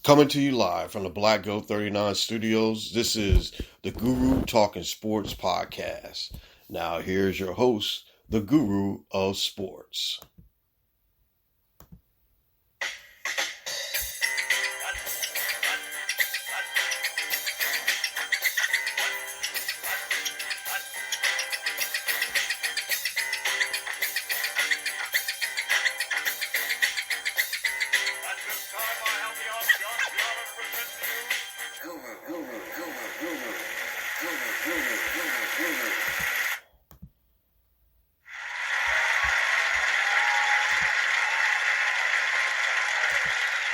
Coming to you live from the Black Goat 39 studios, this is the Guru Talking Sports podcast. Now here's your host, the Guru of Sports.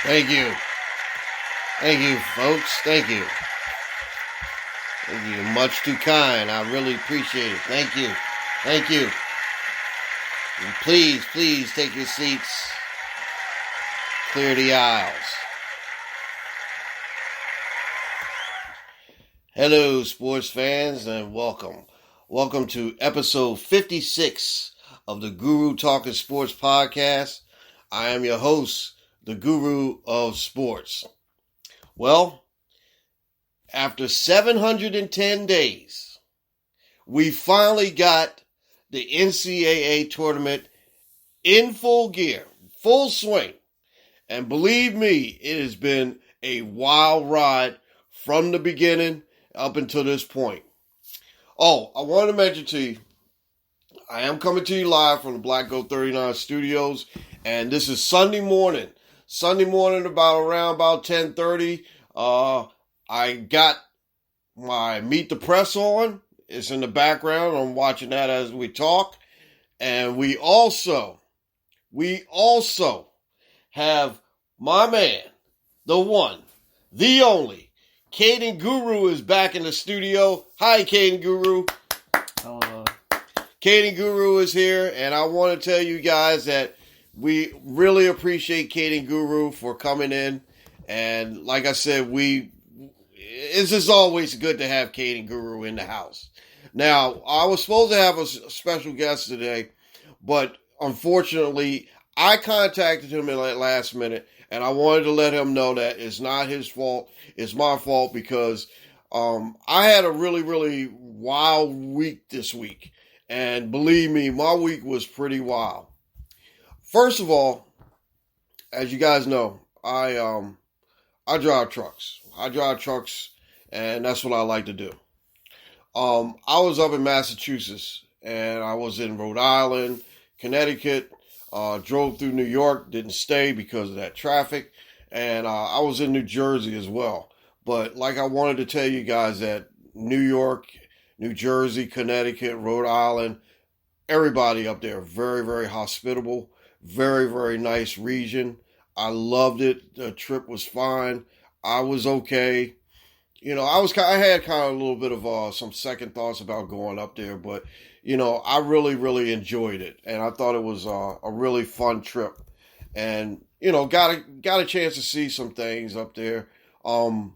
Thank you. Thank you, folks. Thank you. Thank you. Much too kind. I really appreciate it. Thank you. Thank you. And please take your seats. Clear the aisles. Hello, sports fans, and welcome. Welcome to episode 56 of the Guru Talking Sports podcast. I am your host, the Guru of Sports. Well, after 710 days, we finally got the NCAA Tournament in full gear, full swing. And believe me, it has been a wild ride from the beginning up until this point. Oh, I wanted to mention to you, I am coming to you live from the Black Goat 39 studios, and this is Sunday morning around 10:30. I got my Meet the Press on. It's in the background. I'm watching that as we talk. And we also have my man, the one, the only, Caden Guru is back in the studio. Hi, Caden Guru. Hello. Caden Guru is here, and I want to tell you guys that we really appreciate Caden Guru for coming in. And like I said, it's just always good to have Caden Guru in the house. Now, I was supposed to have a special guest today, but unfortunately, I contacted him in the last minute, and I wanted to let him know that it's not his fault. It's my fault because I had a really, really wild week this week. And believe me, my week was pretty wild. First of all, as you guys know, I drive trucks. And that's what I like to do. I was up in Massachusetts, and I was in Rhode Island, Connecticut, drove through New York, didn't stay because of that traffic, and I was in New Jersey as well. But like I wanted to tell you guys that New York, New Jersey, Connecticut, Rhode Island, everybody up there, very, very hospitable, very, very nice region. I loved it. The trip was fine. I was okay. You know, I had kind of a little bit of some second thoughts about going up there, but you know, I really, really enjoyed it, and I thought it was a really fun trip, and you know, got a chance to see some things up there. I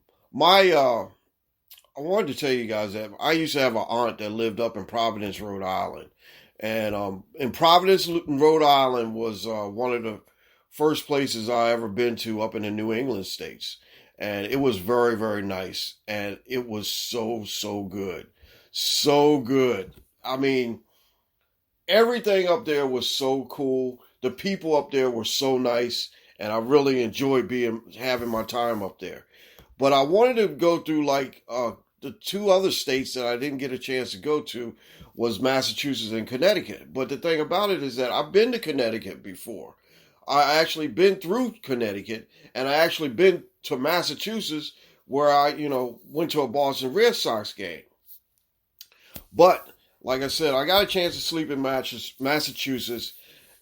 wanted to tell you guys that I used to have an aunt that lived up in Providence, Rhode Island, and in Providence, Rhode Island was one of the first places I ever been to up in the New England states. And it was very, very nice. And it was so good. So good. I mean, everything up there was so cool. The people up there were so nice. And I really enjoyed having my time up there. But I wanted to go through the two other states that I didn't get a chance to go to was Massachusetts and Connecticut. But the thing about it is that I've been to Connecticut before. I actually been through Connecticut, and I actually been to Massachusetts where I, went to a Boston Red Sox game. But, like I said, I got a chance to sleep in Massachusetts,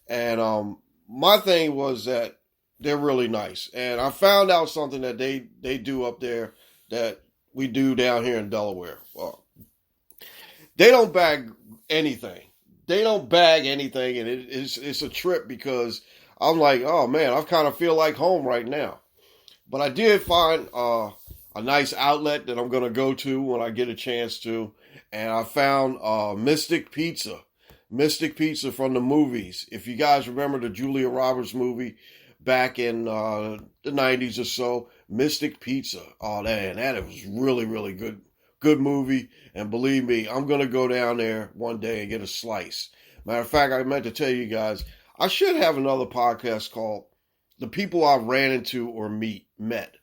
and my thing was that they're really nice. And I found out something that they do up there that we do down here in Delaware. Well, they don't bag anything. And it's a trip because I'm like, oh man, I kind of feel like home right now. But I did find a nice outlet that I'm going to go to when I get a chance to. And I found Mystic Pizza from the movies. If you guys remember the Julia Roberts movie, back in the 90s or so. Mystic Pizza. Oh, man, that was really, really good. Good movie. And believe me, I'm going to go down there one day and get a slice. Matter of fact, I meant to tell you guys, I should have another podcast called The People I Ran Into or Met.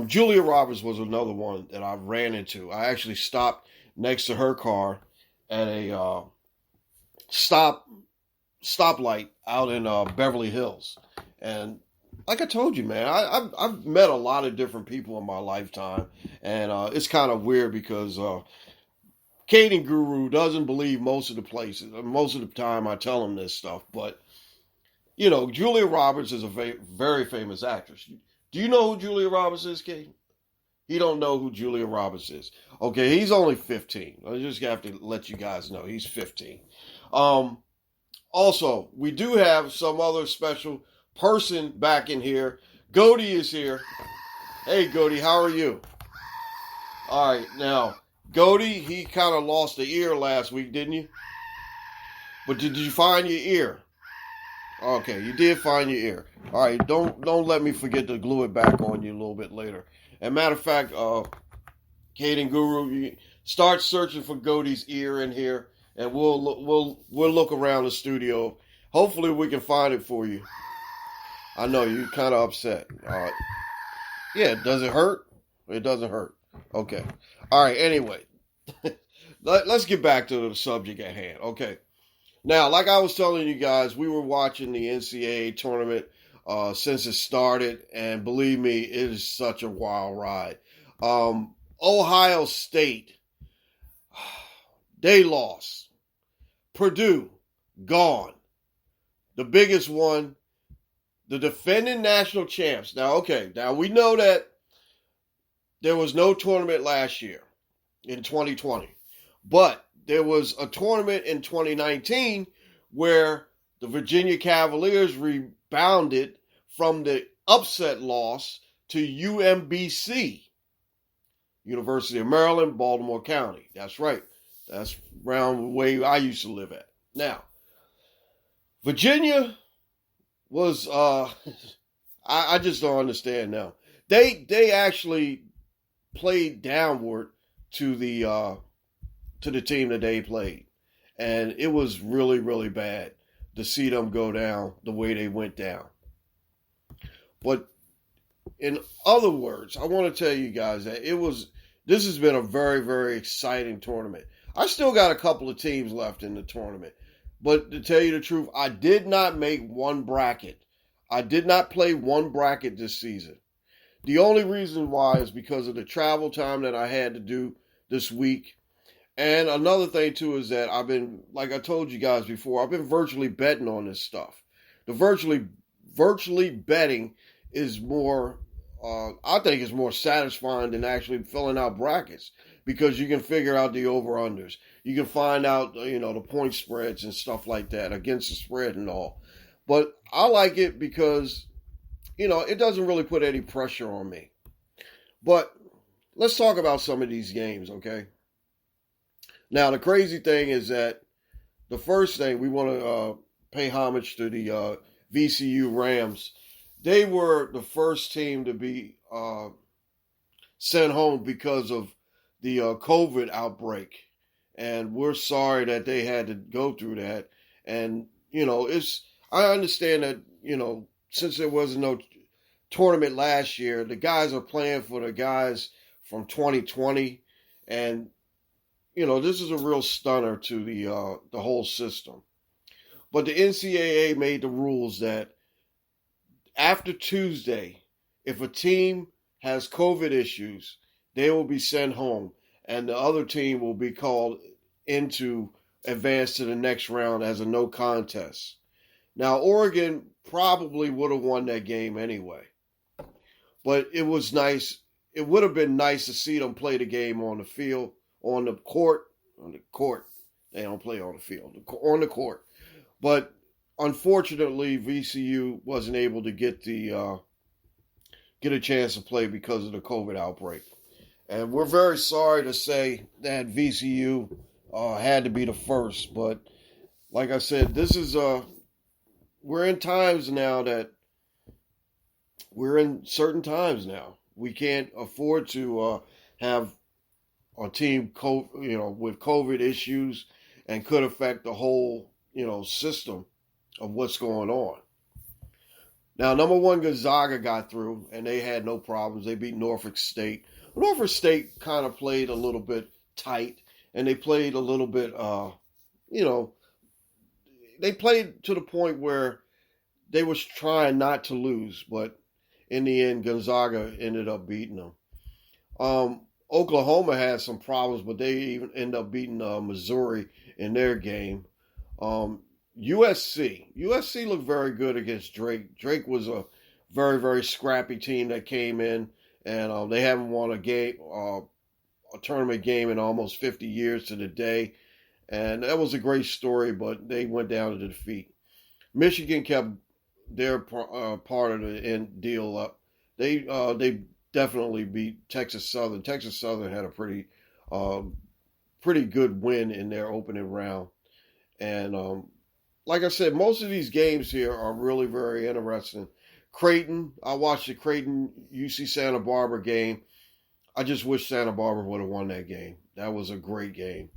Julia Roberts was another one that I ran into. I actually stopped next to her car at a stoplight out in Beverly Hills. And like I told you, man, I've met a lot of different people in my lifetime. And it's kind of weird because Kaden Guru doesn't believe most of the places. Most of the time I tell him this stuff. But, you know, Julia Roberts is a very famous actress. Do you know who Julia Roberts is, Kaden? He don't know who Julia Roberts is. Okay, he's only 15. I just have to let you guys know he's 15. Also, we do have some other special person back in here. Goody is here. Hey, Goody, how are you? All right, now, Goody, he kind of lost the ear last week, didn't you? But did you find your ear? Okay, you did find your ear. All right, don't let me forget to glue it back on you a little bit later. And matter of fact, Kaden Guru, you start searching for Goody's ear in here, and we'll look around the studio. Hopefully, we can find it for you. I know you're kind of upset. Yeah, does it hurt? It doesn't hurt. Okay. All right. Anyway, let's get back to the subject at hand. Okay. Now, like I was telling you guys, we were watching the NCAA tournament since it started, and believe me, it is such a wild ride. Ohio State, they lost. Purdue, gone. The biggest one, the defending national champs. Now we know that there was no tournament last year in 2020, but there was a tournament in 2019 where the Virginia Cavaliers rebounded from the upset loss to UMBC, University of Maryland, Baltimore County. That's right. That's around the way I used to live at. Now, Virginia was, I just don't understand now. They actually played downward to the team that they played. And it was really, really bad to see them go down the way they went down. But in other words, I want to tell you guys that this has been a very, very exciting tournament. I still got a couple of teams left in the tournament. But to tell you the truth, I did not make one bracket. I did not play one bracket this season. The only reason why is because of the travel time that I had to do this week. And another thing, too, is that I've been, like I told you guys before, I've been virtually betting on this stuff. The virtually betting is more, I think it's more satisfying than actually filling out brackets because you can figure out the over-unders. You can find out, the point spreads and stuff like that against the spread and all. But I like it because, it doesn't really put any pressure on me. But let's talk about some of these games, okay? Now, the crazy thing is that the first thing we want to pay homage to the VCU Rams. They were the first team to be sent home because of the COVID outbreak. And we're sorry that they had to go through that. And, I understand that, since there was no tournament last year, the guys are playing for the guys from 2020. And, this is a real stunner to the whole system. But the NCAA made the rules that after Tuesday, if a team has COVID issues, they will be sent home, and the other team will be called in to advance to the next round as a no contest. Now, Oregon probably would have won that game anyway. But it was nice. It would have been nice to see them play the game on the field. On the court. They don't play on the field. On the court. But unfortunately, VCU wasn't able to get a chance to play because of the COVID outbreak. And we're very sorry to say that VCU had to be the first. But like I said, this is we're in times now that we're in certain times now. We can't afford to have a team, with COVID issues, and could affect the whole, system of what's going on. Now, number one, Gonzaga got through, and they had no problems. They beat Norfolk State. Norfolk State kind of played a little bit tight, and they played a little bit, they played to the point where they was trying not to lose, but in the end, Gonzaga ended up beating them. Oklahoma had some problems, but they even end up beating Missouri in their game. USC looked very good against Drake. Drake was a very, very scrappy team that came in, and they haven't won a tournament game in almost 50 years to the day. And that was a great story, but they went down to defeat. Michigan kept their part of the end deal up. They definitely beat Texas Southern. Texas Southern had a pretty good win in their opening round. And like I said, most of these games here are really very interesting. Creighton, I watched the Creighton UC Santa Barbara game. I just wish Santa Barbara would have won that game. That was a great game.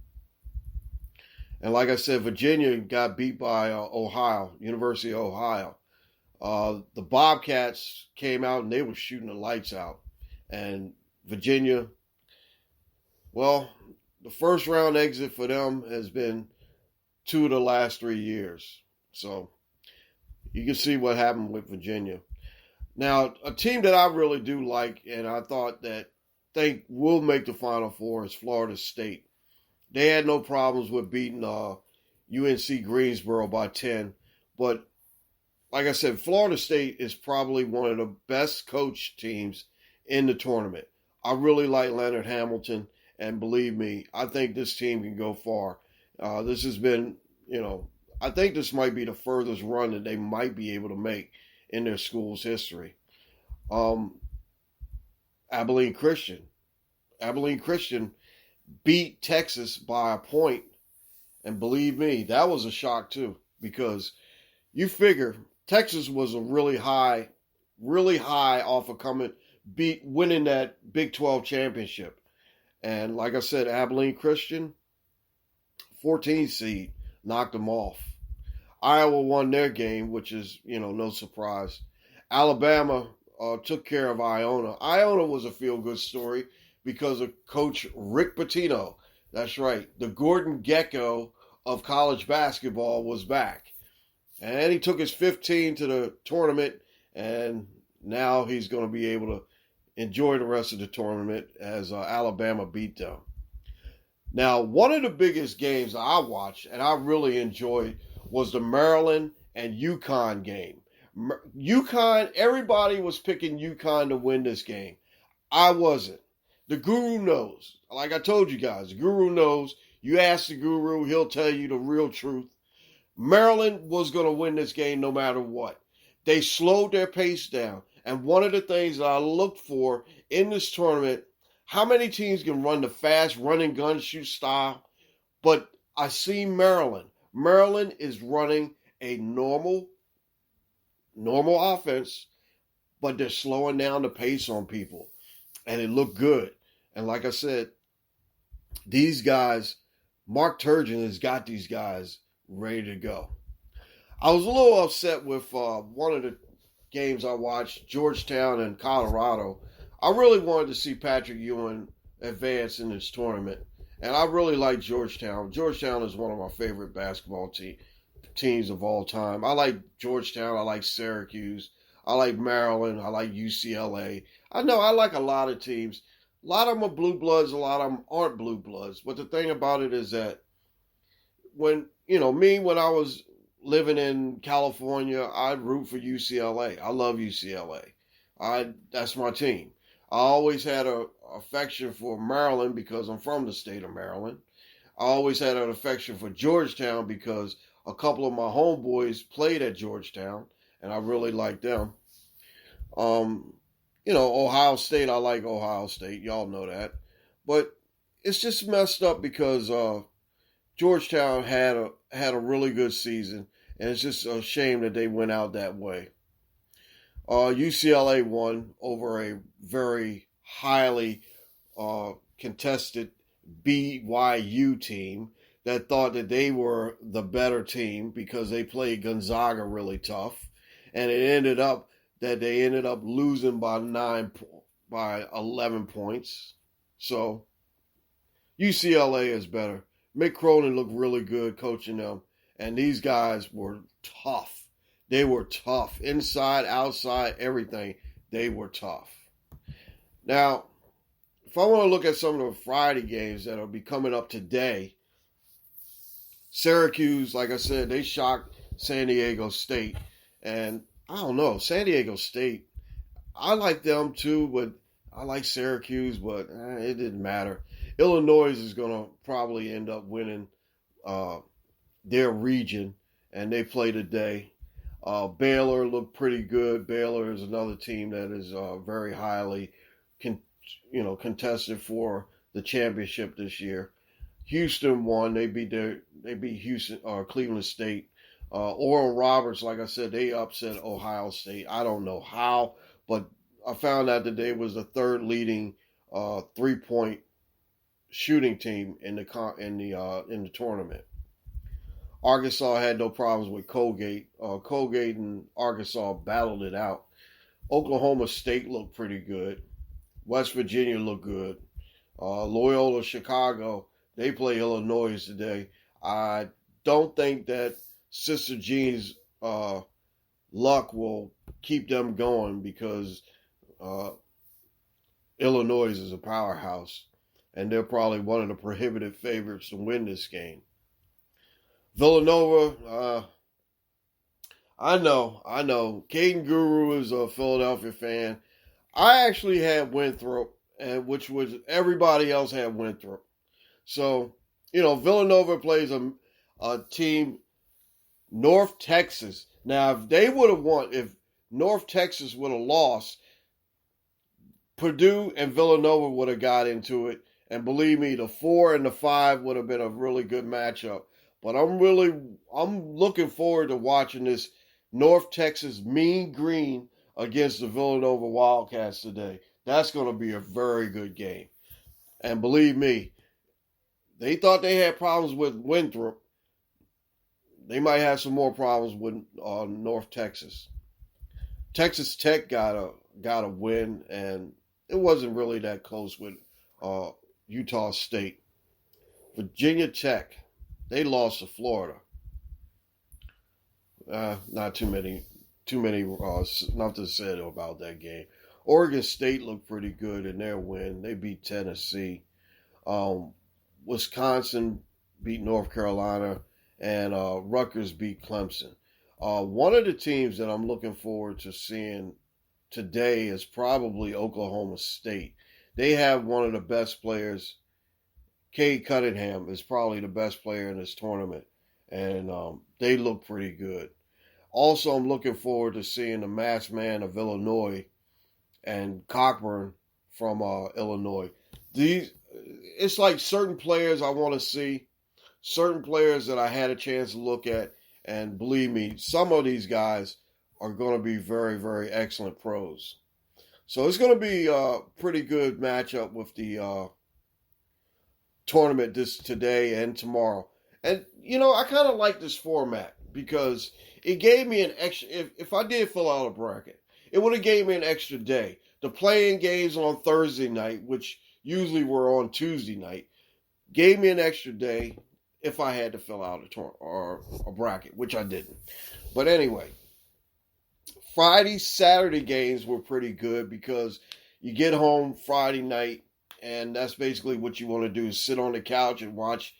And like I said, Virginia got beat by Ohio, University of Ohio. The Bobcats came out and they were shooting the lights out. And Virginia, well, the first round exit for them has been 2 of the last 3 years. So you can see what happened with Virginia. Now, a team that I really do like and I think will make the Final Four is Florida State. They had no problems with beating UNC Greensboro by 10. But like I said, Florida State is probably one of the best coached teams in the tournament. I really like Leonard Hamilton, and believe me, I think this team can go far. This has been, I think this might be the furthest run that they might be able to make in their school's history. Abilene Christian beat Texas by a point, and believe me, that was a shock too, because you figure Texas was a really high off of winning that Big 12 championship. And like I said, Abilene Christian, 14th seed, knocked them off. Iowa won their game, which is, no surprise. Alabama took care of Iona. Iona was a feel-good story because of Coach Rick Pitino. That's right. The Gordon Gekko of college basketball was back. And he took his 15 to the tournament, and now he's going to be able to enjoy the rest of the tournament as Alabama beat them. Now, one of the biggest games I watched and I really enjoyed was the Maryland and UConn game. UConn, everybody was picking UConn to win this game. I wasn't. The guru knows. Like I told you guys, the guru knows. You ask the guru, he'll tell you the real truth. Maryland was going to win this game no matter what. They slowed their pace down. And one of the things that I looked for in this tournament, how many teams can run the fast run and gun shoot style? But I see Maryland. Maryland is running a normal offense, but they're slowing down the pace on people. And it looked good. And like I said, these guys, Mark Turgeon has got these guys ready to go. I was a little upset with one of the games I watched, Georgetown and Colorado. I really wanted to see Patrick Ewing advance in this tournament. And I really like Georgetown. Georgetown is one of my favorite basketball teams of all time. I like Georgetown. I like Syracuse. I like Maryland. I like UCLA. I know I like a lot of teams. A lot of them are blue bloods. A lot of them aren't blue bloods. But the thing about it is that when I was living in California, I'd root for UCLA. I love UCLA. That's my team. I always had an affection for Maryland because I'm from the state of Maryland. I always had an affection for Georgetown because a couple of my homeboys played at Georgetown, and I really liked them. Ohio State, I like Ohio State. Y'all know that. But it's just messed up because Georgetown had a really good season, and it's just a shame that they went out that way. UCLA won over a very highly contested BYU team that thought that they were the better team because they played Gonzaga really tough, and it ended up that they ended up losing by 11 points. So UCLA is better. Mick Cronin looked really good coaching them, and these guys were tough. They were tough. Inside, outside, everything. They were tough. Now, if I want to look at some of the Friday games that will be coming up today, Syracuse, like I said, they shocked San Diego State. And I don't know, San Diego State, I like them too, but I like Syracuse, but it didn't matter. Illinois is going to probably end up winning their region, and they play today. Baylor looked pretty good. Baylor is another team that is very highly contested for the championship this year. Houston won. They beat Houston or Cleveland State. Oral Roberts, like I said, they upset Ohio State. I don't know how, but I found out that they was the third leading 3-point shooting team in the tournament. Arkansas had no problems with Colgate. Colgate and Arkansas battled it out. Oklahoma State looked pretty good. West Virginia looked good. Loyola Chicago, they play Illinois today. I don't think that Sister Jean's luck will keep them going because Illinois is a powerhouse, and they're probably one of the prohibitive favorites to win this game. Villanova, I know. Caden Guru is a Philadelphia fan. I actually had Winthrop, which was everybody else had Winthrop. So, Villanova plays a team, North Texas. Now, if they would have won, if North Texas would have lost, Purdue and Villanova would have got into it. And believe me, the 4 and the 5 would have been a really good matchup. But I'm looking forward to watching this North Texas Mean Green against the Villanova Wildcats today. That's going to be a very good game. And believe me, they thought they had problems with Winthrop. They might have some more problems with North Texas. Texas Tech got a win, and it wasn't really that close with Utah State. Virginia Tech, they lost to Florida. Not too many, nothing said about that game. Oregon State looked pretty good in their win. They beat Tennessee. Wisconsin beat North Carolina, and Rutgers beat Clemson. One of the teams that I'm looking forward to seeing today is probably Oklahoma State. They have one of the best players. Cade Cunningham is probably the best player in this tournament, and they look pretty good. Also, I'm looking forward to seeing the masked man of Illinois and Cockburn from Illinois. It's like certain players I want to see, certain players that I had a chance to look at, and believe me, some of these guys are going to be very, very excellent pros. So it's going to be a pretty good matchup with the tournament today and tomorrow. And, I kind of like this format because it gave me an extra, if I did fill out a bracket, it would have gave me an extra day. The playing games on Thursday night, which usually were on Tuesday night, gave me an extra day if I had to fill out a bracket, which I didn't. But anyway, Friday, Saturday games were pretty good because you get home Friday night, and that's basically what you want to do is sit on the couch and watch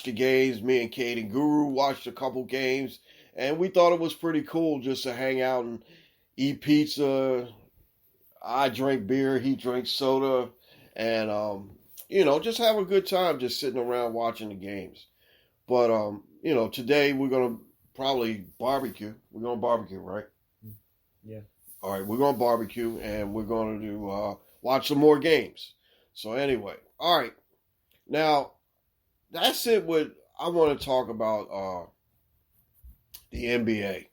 the games. Me and Kate and Guru watched a couple games, and we thought it was pretty cool just to hang out and eat pizza. I drink beer, he drinks soda, and just have a good time just sitting around watching the games. But today we're gonna probably barbecue. We're gonna barbecue, right? Yeah. All right, we're gonna barbecue, and we're gonna do watch some more games. So anyway, all right. Now, that's it. I want to talk about the NBA.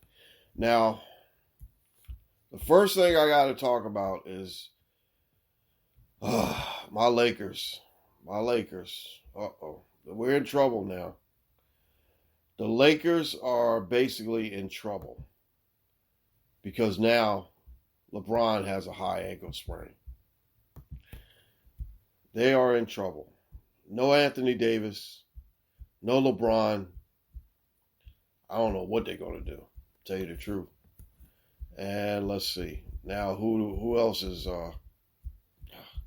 Now, The first thing I got to talk about is my Lakers. My Lakers. Uh-oh. We're in trouble now. The Lakers are basically in trouble because now LeBron has a high ankle sprain. They are in trouble. No Anthony Davis. No LeBron. I don't know what they're going to do, to tell you the truth. And let's see. Now, who else is... oh,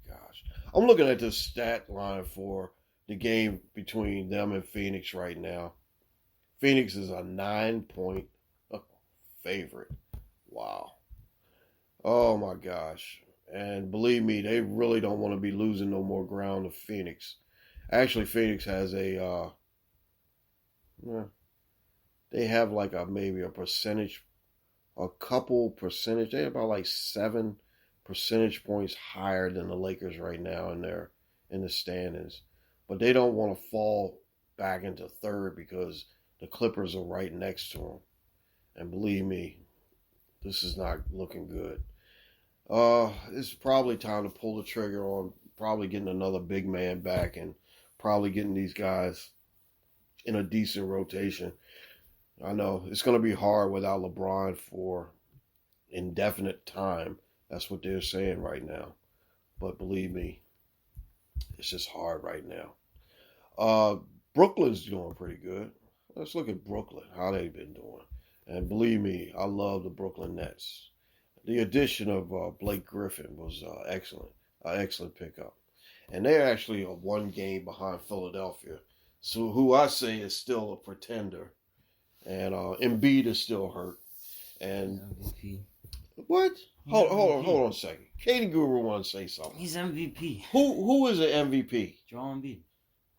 gosh. I'm looking at this stat line for the game between them and Phoenix right now. Phoenix is a 9-point favorite. Wow. Oh, my gosh. And believe me, they really don't want to be losing no more ground to Phoenix. Actually, Phoenix has they have like maybe a couple percentage. They're about like 7 percentage points higher than the Lakers right now in the standings. But they don't want to fall back into third because the Clippers are right next to them. And believe me, this is not looking good. It's probably time to pull the trigger on probably getting another big man back and probably getting these guys in a decent rotation. I know it's going to be hard without LeBron for indefinite time. That's what they're saying right now. But believe me, it's just hard right now. Brooklyn's doing pretty good. Let's look at Brooklyn, how they've been doing. And believe me, I love the Brooklyn Nets. The addition of Blake Griffin was excellent, an excellent pickup. And they're actually a 1 game behind Philadelphia, so who I say is still a pretender. And Embiid is still hurt. And MVP. What? Hold on a second. Katie Guru wants to say something. He's MVP. Who is an MVP? Joel Embiid.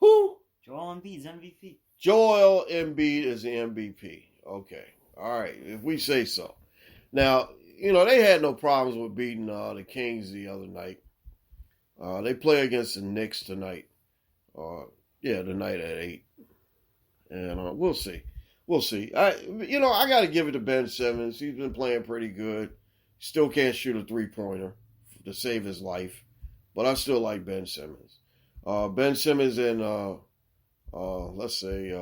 Who? Joel Embiid's MVP. Joel Embiid is the MVP. Okay. All right. If we say so. Now, they had no problems with beating the Kings the other night. They play against the Knicks tonight. Tonight at 8. And we'll see. We'll see. I got to give it to Ben Simmons. He's been playing pretty good. Still can't shoot a 3-pointer to save his life. But I still like Ben Simmons. Ben Simmons and, let's say,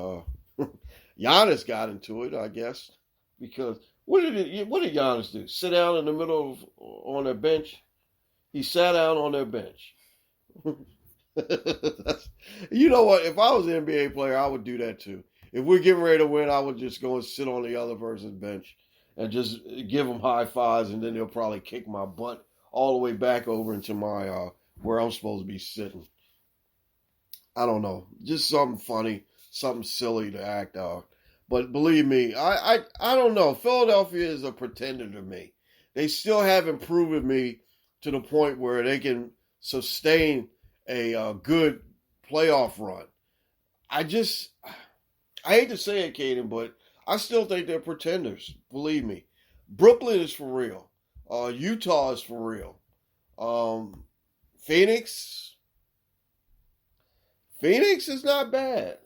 Giannis got into it, I guess. Because what did Giannis do? Sit down in the middle on their bench? He sat down on their bench. You know what? If I was an NBA player, I would do that too. If we're getting ready to win, I would just go and sit on the other person's bench and just give them high fives, and then they'll probably kick my butt all the way back over into my where I'm supposed to be sitting. I don't know. Just something funny, something silly to act out. But believe me, I don't know. Philadelphia is a pretender to me. They still haven't proven me to the point where they can sustain a good playoff run. I hate to say it, Caden, but I still think they're pretenders. Believe me. Brooklyn is for real. Utah is for real. Phoenix is not bad.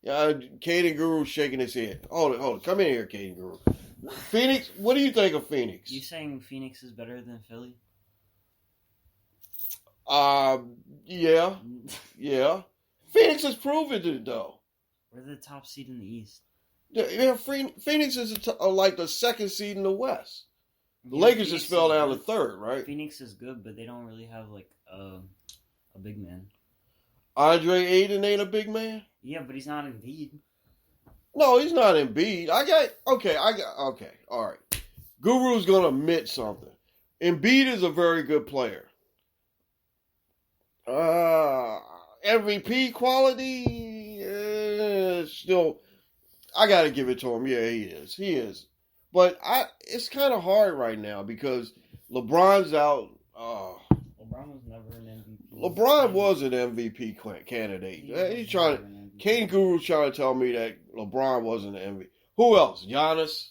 Yeah, Caden Guru's shaking his head. Hold it. Come in here, Caden Guru. Phoenix, what do you think of Phoenix? You saying Phoenix is better than Philly? Yeah. Phoenix has proven it, though. We're the top seed in the East. Yeah, Phoenix is like the second seed in the West. The Lakers just fell down to third, right? Phoenix is good, but they don't really have like a big man. Andre Ayton ain't a big man? Yeah, but he's not Embiid. No, he's not Embiid. Okay, all right. Guru's going to admit something. Embiid is a very good player. MVP quality, still, I got to give it to him. Yeah, he is. But it's kind of hard right now because LeBron's out. LeBron was never an MVP. LeBron was an MVP candidate. Kane Guru's trying to tell me that LeBron wasn't an MVP. Who else? Giannis.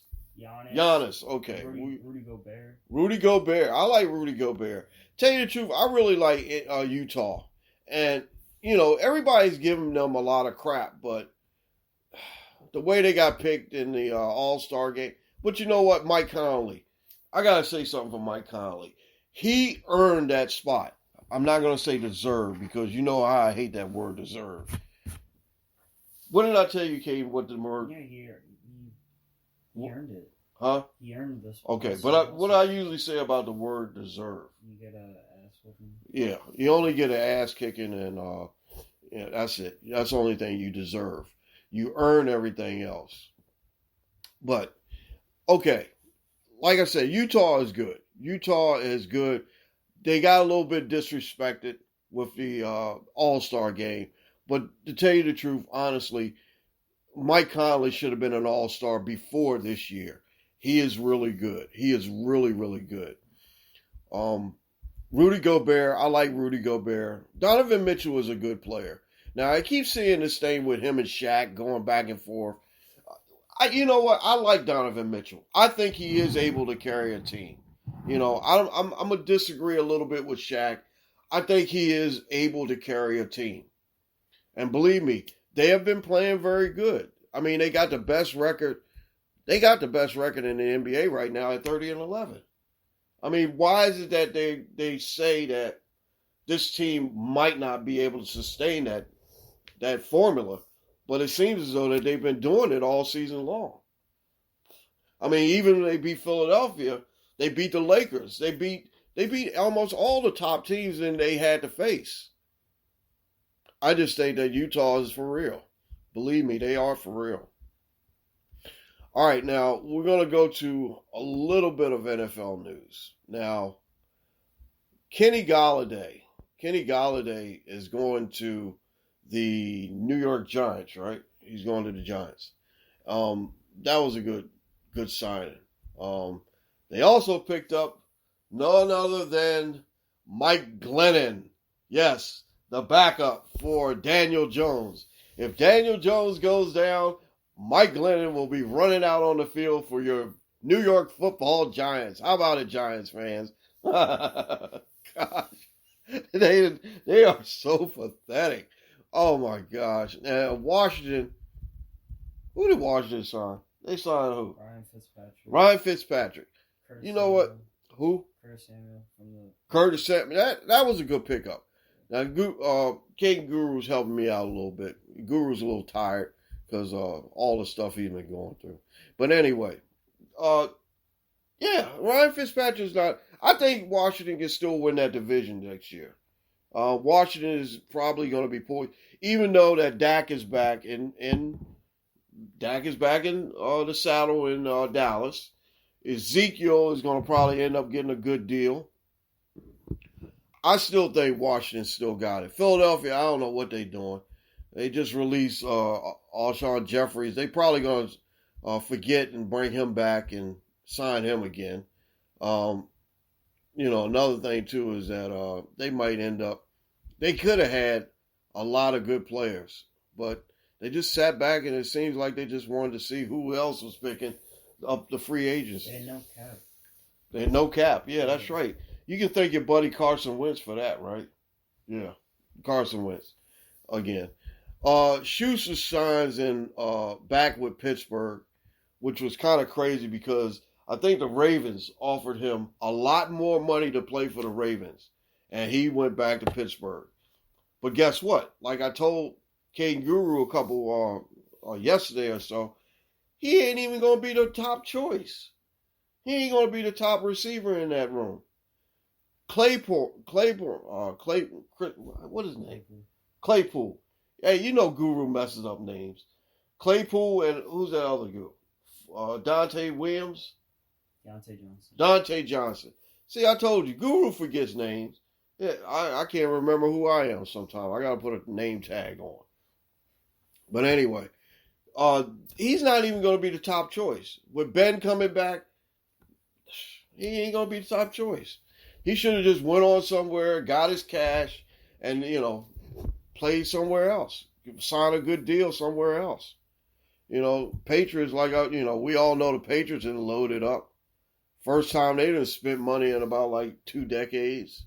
Okay. Rudy Gobert. Rudy Gobert. I like Rudy Gobert. Tell you the truth, I really like Utah. And, everybody's giving them a lot of crap, but the way they got picked in the All-Star game. But you know what? Mike Conley. I got to say something for Mike Conley. He earned that spot. I'm not going to say deserve because you know how I hate that word deserve. What did I tell you, Kate, what the word? Yeah, he earned it. Huh? He earned this spot. Okay, but what I usually say about the word deserve. You get an ass whooping. Yeah, you only get an ass kicking and yeah, that's it. That's the only thing you deserve. You earn everything else. But, okay, like I said, Utah is good. Utah is good. They got a little bit disrespected with the All-Star game. But to tell you the truth, honestly, Mike Conley should have been an All-Star before this year. He is really good. He is really, really good. Rudy Gobert, I like Rudy Gobert. Donovan Mitchell is a good player. Now, I keep seeing this thing with him and Shaq going back and forth. You know what? I like Donovan Mitchell. I think he is able to carry a team. You know, I'm going to disagree a little bit with Shaq. I think he is able to carry a team. And believe me, they have been playing very good. I mean, they got the best record. They got the best record in the NBA right now at 30-11. I mean, why is it that they say that this team might not be able to sustain that formula? But it seems as though that they've been doing it all season long. I mean, even when they beat Philadelphia, they beat the Lakers. They beat almost all the top teams that they had to face. I just think that Utah is for real. Believe me, they are for real. All right, now we're going to go to a little bit of NFL news. Now, Kenny Galladay is going to the New York Giants, right? He's going to the Giants. That was a good signing. They also picked up none other than Mike Glennon. Yes, the backup for Daniel Jones. If Daniel Jones goes down, Mike Glennon will be running out on the field for your New York Football Giants. How about it, Giants fans? Gosh, they are so pathetic. Oh my gosh! Now Washington, who did Washington sign? They signed who? Ryan Fitzpatrick. Curtis You know what? Samuel. Who? Curtis Samuel from the. Curtis Samuel. That was a good pickup. Now, King Guru's helping me out a little bit. Guru's a little tired because all the stuff he's been going through. But anyway, yeah, Ryan Fitzpatrick's not. I think Washington can still win that division next year. Washington is probably going to be poised, even though that Dak is back in the saddle in Dallas. Ezekiel is going to probably end up getting a good deal. I still think Washington still got it. Philadelphia, I don't know what they're doing. They just released Alshon Jeffries. They probably going to forget and bring him back and sign him again. Another thing, too, is that they might end up... They could have had a lot of good players, but they just sat back and it seems like they just wanted to see who else was picking up the free agency. They had no cap. They had no cap. Yeah, that's right. You can thank your buddy Carson Wentz for that, right? Yeah, Carson Wentz again. Schuster signs in back with Pittsburgh, which was kind of crazy because I think the Ravens offered him a lot more money to play for the Ravens, and he went back to Pittsburgh. But guess what? Like I told King Guru a couple yesterday or so, he ain't even going to be the top choice. He ain't going to be the top receiver in that room. Claypool, what is his name? Claypool. Hey, you know Guru messes up names. Claypool and who's that other guy? Dante Williams? Dante Johnson. See, I told you, Guru forgets names. Yeah, I can't remember who I am sometimes. I got to put a name tag on. But anyway, he's not even going to be the top choice. With Ben coming back, he ain't going to be the top choice. He should have just went on somewhere, got his cash, and, played somewhere else. Sign a good deal somewhere else. Patriots, we all know the Patriots didn't load it up. First time they didn't spend money in about 2 decades.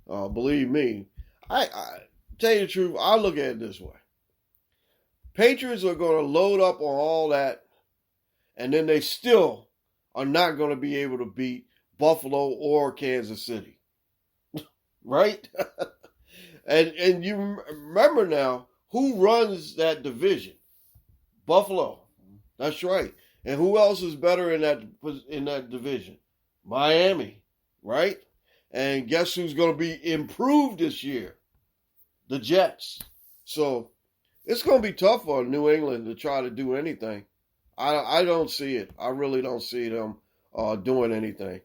Believe me. I tell you the truth, I look at it this way. Patriots are going to load up on all that, and then they still are not going to be able to beat Buffalo or Kansas City, right? and you remember now who runs that division? Buffalo. That's right. And who else is better in that division? Miami, right? And guess who's going to be improved this year? The Jets. So it's going to be tough for New England to try to do anything. I don't see it. I really don't see them doing anything.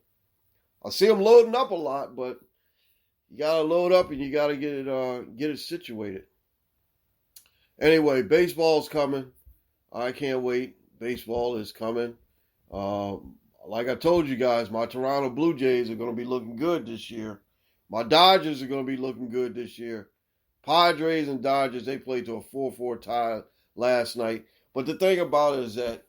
I see them loading up a lot, but you got to load up and you got to get it situated. Anyway, baseball's coming. I can't wait. Baseball is coming. Like I told you guys, my Toronto Blue Jays are going to be looking good this year. My Dodgers are going to be looking good this year. Padres and Dodgers, they played to a 4-4 tie last night. But the thing about it is that,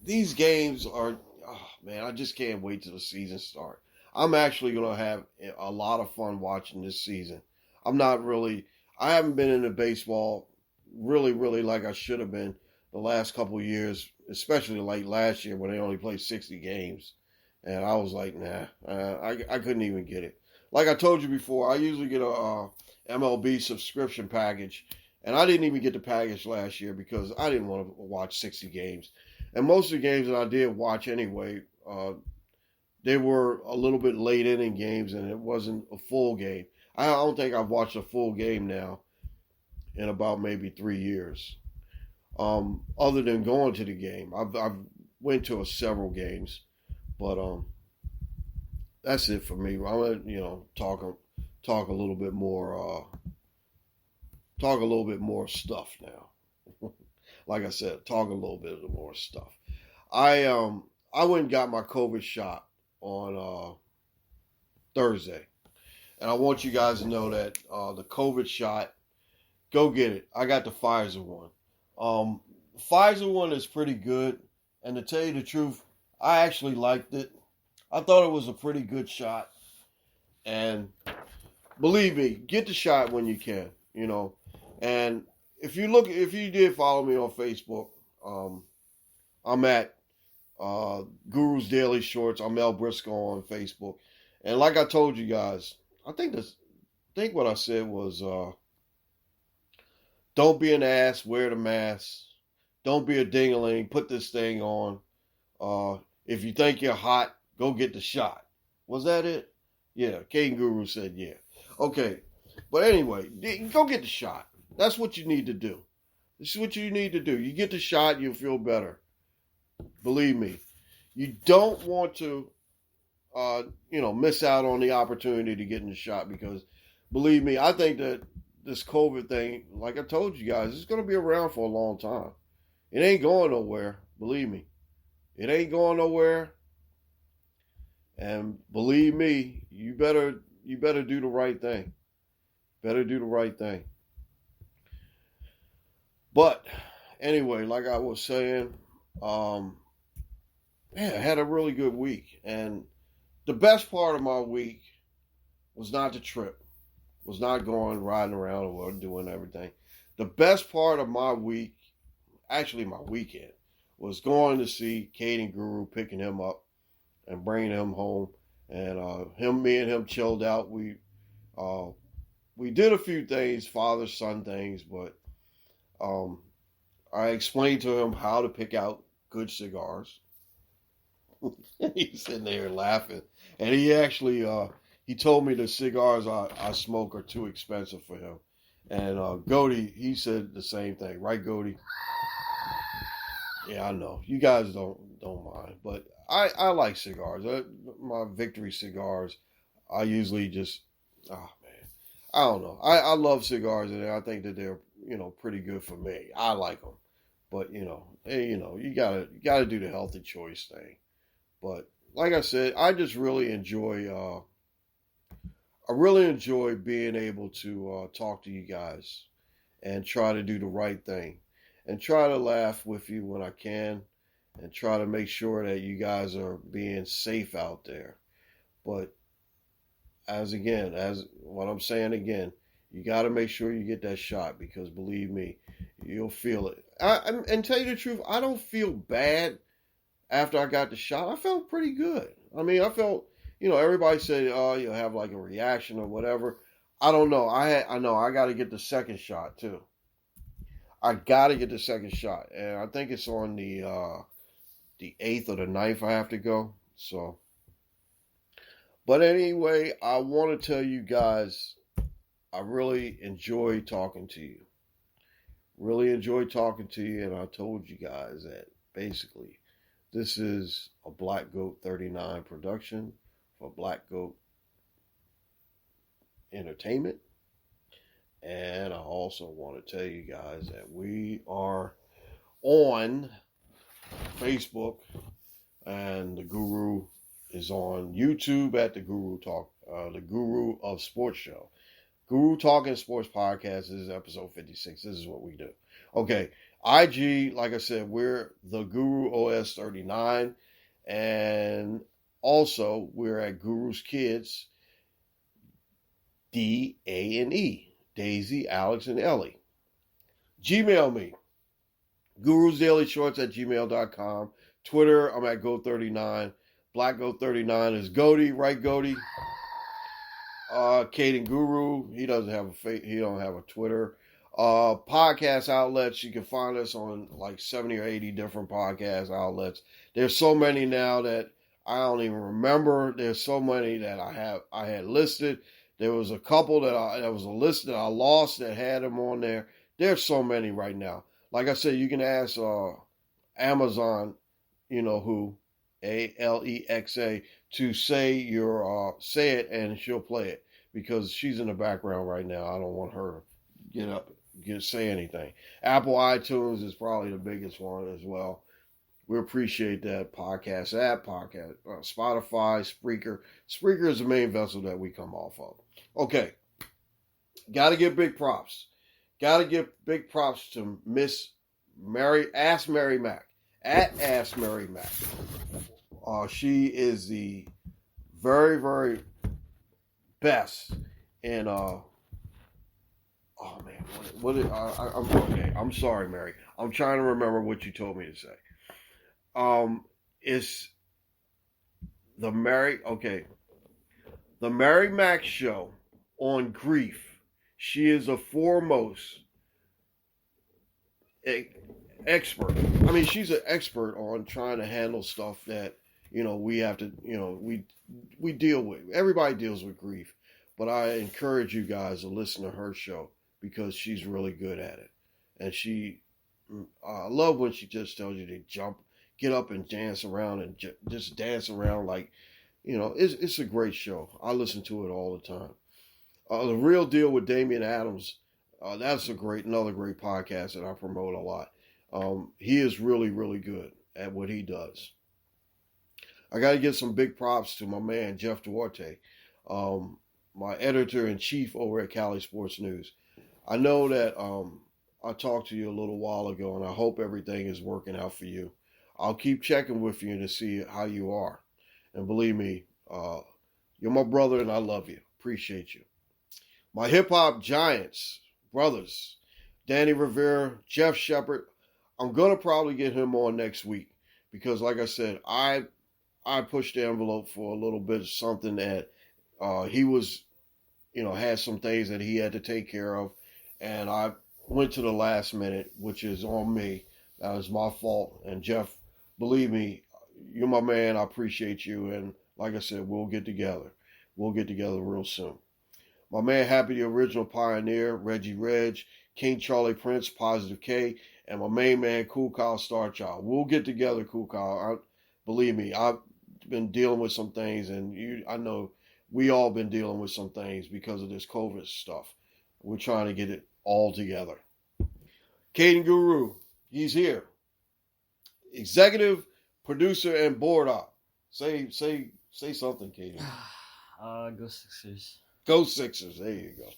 these games are, oh man, I just can't wait till the season starts. I'm actually going to have a lot of fun watching this season. I haven't been into baseball really like I should have been the last couple of years, especially like last year when they only played 60 games. And I was like, nah, I couldn't even get it. Like I told you before, I usually get a MLB subscription package, and I didn't even get the package last year because I didn't want to watch 60 games. And most of the games that I did watch anyway, they were a little bit late inning games, and it wasn't a full game. I don't think I've watched a full game now in about maybe 3 years. Other than going to the game, I've went to several games, but that's it for me. I'm gonna talk a little bit more stuff now. Like I said, talk a little bit more stuff. I went and got my COVID shot on Thursday, and I want you guys to know that the COVID shot, go get it. I got the Pfizer one. Pfizer one is pretty good, and to tell you the truth, I actually liked it. I thought it was a pretty good shot, and believe me, get the shot when you can, And if you did follow me on Facebook, I'm at Guru's Daily Shorts. I'm Mel Briscoe on Facebook, and like I told you guys, I think what I said was, don't be an ass, wear the mask. Don't be a ding-a-ling, put this thing on. If you think you're hot, go get the shot. Was that it? Yeah, Caden Guru said yeah. Okay, but anyway, go get the shot. That's what you need to do. This is what you need to do. You get the shot, you'll feel better. Believe me. You don't want to, miss out on the opportunity to get in the shot because, believe me, I think that this COVID thing, like I told you guys, it's going to be around for a long time. It ain't going nowhere. Believe me. It ain't going nowhere. And believe me, you better do the right thing. Better do the right thing. But anyway, like I was saying, I had a really good week. And the best part of my week was not the trip. Was not going riding around the world doing everything. The best part of my week, actually my weekend, was going to see Caden Guru, picking him up and bringing him home. And me and him chilled out. We did a few things, father-son things, but I explained to him how to pick out good cigars. He's sitting there laughing. And he actually, he told me the cigars I smoke are too expensive for him. And Goody, he said the same thing. Right, Goody? Yeah, I know. You guys don't mind. But I like cigars. My Victory cigars, I usually just, I don't know. I love cigars, and I think that they're, pretty good for me. I like them. But, you gotta do the healthy choice thing. But like I said, I just really enjoy being able to talk to you guys and try to do the right thing and try to laugh with you when I can and try to make sure that you guys are being safe out there. But as what I'm saying again, you got to make sure you get that shot because believe me, you'll feel it. And tell you the truth, I don't feel bad after I got the shot, I felt pretty good. I mean, I felt, everybody said, oh, you'll have like a reaction or whatever. I don't know. I know I got to get the second shot too. I got to get the second shot, and I think it's on the 8th or the 9th I have to go. So, but anyway, I want to tell you guys, I really enjoy talking to you. Really enjoy talking to you, and I told you guys that basically this is a Black Goat 39 production for Black Goat Entertainment. And I also want to tell you guys that we are on Facebook, and the Guru is on YouTube at the Guru Talk, the Guru of Sports Show. Guru Talking Sports Podcast. This is episode 56. This is what we do. Okay, IG, like I said, we're the Guru OS 39, and also we're at Guru's Kids, DANE. Daisy, Alex, and Ellie. Gmail me. GurusDailyShorts@gmail.com. Twitter, I'm at Go39. Black Go39 is Goaty, right, Goaty? Caden Guru, he don't have a Twitter. Podcast outlets, you can find us on like 70 or 80 different podcast outlets. There's so many now that I don't even remember. There's so many that I had listed. There was a couple that was a list that I lost that had them on there. There's so many right now. Like I said, you can ask Amazon, who, Alexa, to say it, and she'll play it, because she's in the background right now. I don't want her to get up, say anything. Apple iTunes is probably the biggest one as well. We appreciate that. Podcast app, Spotify, Spreaker. Spreaker is the main vessel that we come off of. Okay. Got to give big props. Got to give big props to Miss Ask Mary Mac. At Ask Mary Mac. She is the very, very best in I'm sorry, Mary. I'm trying to remember what you told me to say. It's the Mary Mac show on grief. She is a foremost expert. I mean, she's an expert on trying to handle stuff that, we have to, we deal with. Everybody deals with grief, but I encourage you guys to listen to her show because she's really good at it. And I love when she just tells you to get up and dance around and just dance around like, it's a great show. I listen to it all the time. The Real Deal with Damian Adams, that's another great podcast that I promote a lot. He is really, really good at what he does. I got to give some big props to my man, Jeff Duarte, my editor-in-chief over at Cali Sports News. I know that I talked to you a little while ago, and I hope everything is working out for you. I'll keep checking with you to see how you are. And believe me, you're my brother and I love you. Appreciate you. My hip-hop giants, brothers, Danny Rivera, Jeff Shepard, I'm going to probably get him on next week because, like I said, I pushed the envelope for a little bit of something that he was, had some things that he had to take care of, and I went to the last minute, which is on me. That was my fault. And Jeff, believe me, you're my man. I appreciate you. And like I said, we'll get together. We'll get together real soon. My man, Happy the Original Pioneer, Reggie Reg, King Charlie Prince, Positive K, and my main man, Cool Kyle Starchild. We'll get together, Cool Kyle. Believe me, I've been dealing with some things, and I know we all been dealing with some things because of this COVID stuff. We're trying to get it all together. Caden Guru, he's here. Executive producer and board op. Say something, Caden. Go Sixers. Go Sixers. There you go.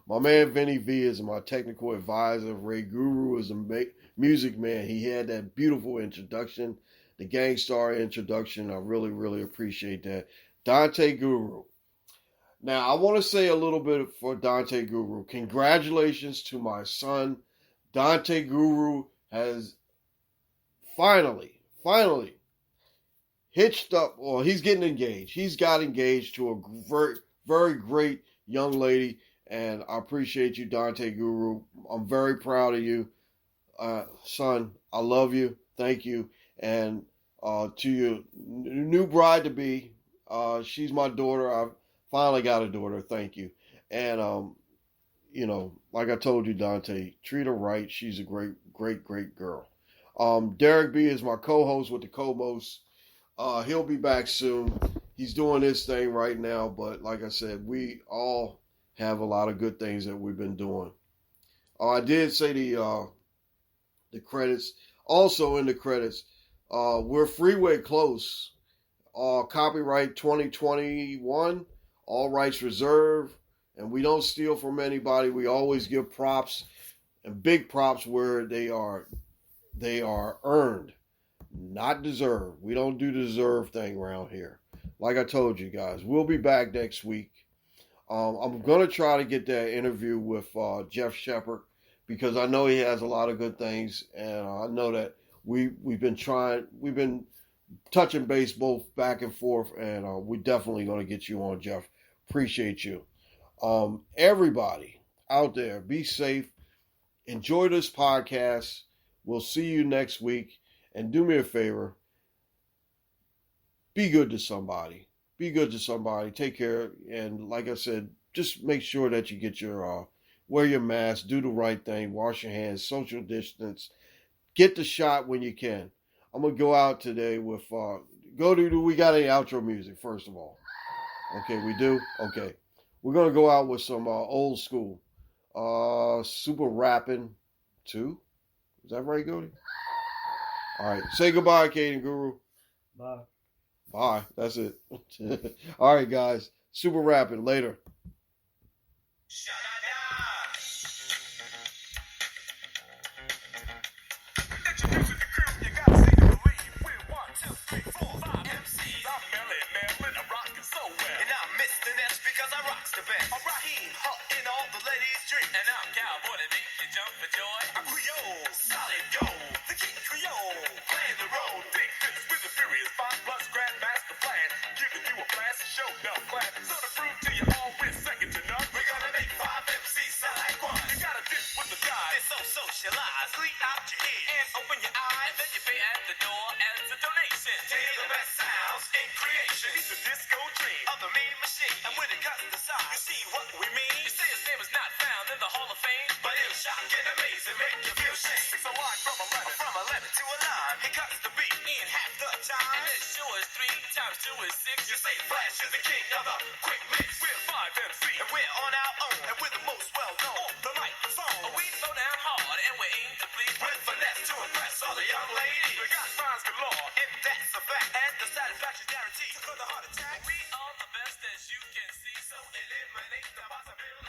My man Vinny V is my technical advisor. Ray Guru is a music man. He had that beautiful introduction, the Gangstar introduction. I really, really appreciate that. Dante Guru. Now, I want to say a little bit for Dante Guru. Congratulations to my son. Dante Guru has finally hitched up, or he's getting engaged. He's got engaged to a very, very great young lady, and I appreciate you, Dante Guru. I'm very proud of you. Son, I love you. Thank you. And to your new bride-to-be, she's my daughter. I finally got a daughter. Thank you. And, like I told you, Dante, treat her right. She's a great, great, great girl. Derek B is my co-host with the Cobos. He'll be back soon. He's doing his thing right now, but like I said, we all have a lot of good things that we've been doing. I did say the credits. Also in the credits, we're freeway close. Copyright 2021, all rights reserved, and we don't steal from anybody. We always give props, and big props where they are earned, not deserved. We don't do the deserve thing around here. Like I told you guys, we'll be back next week. I'm going to try to get that interview with Jeff Shepard, because I know he has a lot of good things, and I know that we've been touching base both back and forth, and we're definitely going to get you on, Jeff. Appreciate you. Everybody out there, be safe. Enjoy this podcast. We'll see you next week. And do me a favor. Be good to somebody. Be good to somebody. Take care. And like I said, just make sure that you get your, wear your mask, do the right thing, wash your hands, social distance. Get the shot when you can. I'm going to go out today with, do we got any outro music, first of all? Okay, we do? Okay. We're going to go out with some old school. Super Rapping 2. Is that right, Goody? All right. Say goodbye, Kaden Guru. Bye. Bye. That's it. All right, guys. Super Rapping. Later. And I'm cowboy to make you jump for joy. I'm Creole, solid gold, the king Creole, playing the role. Big fish with a furious 5+ grandmaster plan, giving you a blast and show no clap. So to prove to you all we're second to none, we're gonna make 5 MCs sound like one. You gotta dip with the guys, it's so socialized. Clean out your ears and open your eyes, and then you pay at the door as a donation. Take the best sounds in creation. He's the disco dream of the mean machine, and when it cuts the size, you see what we mean. You say his name is not found in the Hall of Fame, but it'll shock and amaze and make you feel shame. It's a line from 11 to a line. He cuts the beat in half the time, and it sure is 3 times 2 is 6. You say Flash is the king of the quick mix. We're 5 MC, and we're on our own, and we're the most well known on the microphone. We slow down hard, and we aim to please with finesse to impress all the young ladies. We got rhymes galore, and that's a fact, and the satisfaction guaranteed for the heart attack. We are the best, as you can see, so eliminate the possibility.